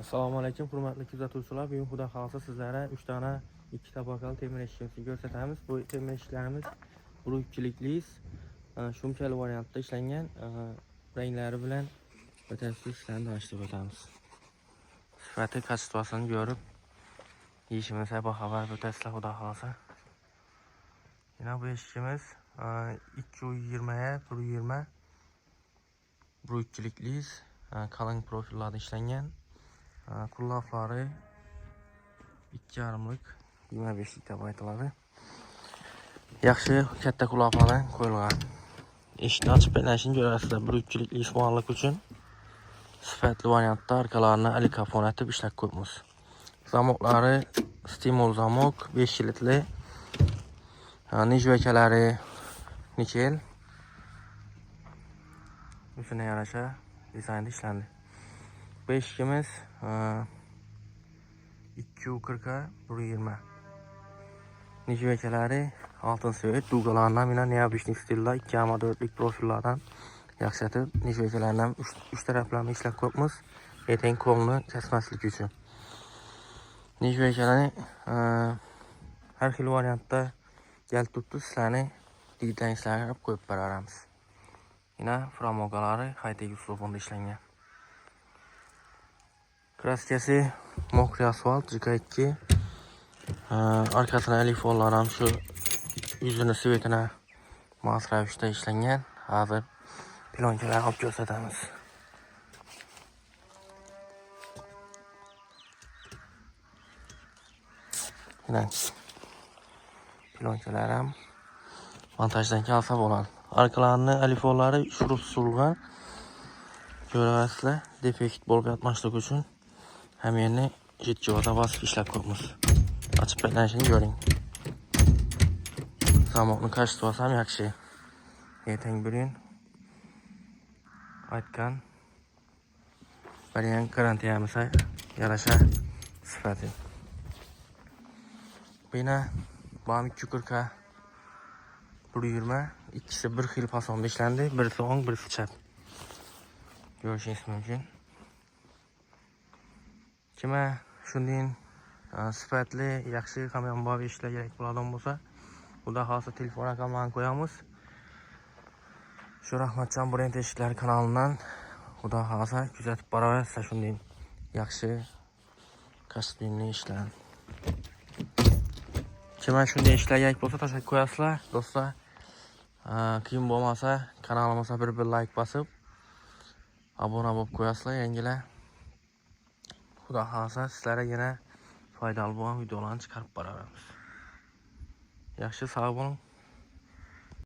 Assalomu alaykum hurmatli kuzatuvchilar. Bugun xudo xolasa sizlarga 3 dona 2 tabaqali temir eshikimizni ko'rsatamiz. Bu temir eshiklarimiz burukchilikli, shumchali variantda ishlangan, ranglari bilan batafsil ishlarni boshlab o'tamiz. Sifati, kачествосini ko'rib, yeyishimizga xabar o'tasizlar xudo xolasa. Yana bu eshikimiz 220 ga 120 burukchilikli, qalin profillarda ishlangan. Qullaflari 2,5lik 25lik deb aytiladi. Yaxshi katta qullaflardan qo'yilgan. Eshikni ochib berilishini ko'rasizlar. Burukchilikli ismonlik uchun sifatli variantda orqalarini alikafon etib ishlab ko'ramiz. Zamoqlari stimul zamok 5 kilitli. Nijvakalari nikel. O'zine yarasha dizaynda ishlandi. Bu eshikimiz 240 ga 120. Nijvakalari altın svet, dugalardan mina neobishnik stilda 2,4lik profillardan yaxshatib, nijvakalardan 3 taraflarni ishlab ko'ramiz. Eteng qo'lni kesmaslik uchun. Nijvakalarni har xil variantda kelib turibdi, sizlarni digitalizasiya qo'yib beramiz. Yana framogalari high-tech uslubida ishlangan. Kraskasi mokriy asfalt JK2. Arkasına elifonlar ham shu yüzünü svetine mos ravishda ishlangan. Hozir plonkalarni olib ko'rsatamiz. Mana plonkalar ham montajdan kelsa bo'ladi. Arkalarni elifonlari shuruq surilgan. Ko'rasizlar, defekt bo'lib yotmaslik uchun ham yerni jitjivata bosib ishlab ko'ramiz. Açıp berilishini ko'ring. Zamokni kачествоsi ham yaxshi. Eteng bugun aytgan variant garantiyamizga yarasha sifati. Bina BAM 240 ga 120, ikkisi bir xil fasonda ishlandi, birisi o'ng, birisi chap. Ko'rishingiz mumkin. Kimga shunday sifatli, yaxshi hamyonbop ishlar kerak bo'ladigan bo'lsa, xudo xolasa telefon raqamlarini qo'yamiz. Shu Rahmatjon brend eshiklar kanalidan xudo xolasa kuzatib boraverasizlar shunday yaxshi kostyumli ishlar. Kimga shunday ishlar kerak bo'lsa, tashakkur qo'yasizlar do'stlar. Qiyin bo'lmasa, kanalimizga bir like bosib, obuna bo'lib qo'yasizlar yangilar. Xudo xolasa sizlarga yana foydali bo'lgan videolarni chiqarib boraveramiz. Yaxshi sog' bo'ling.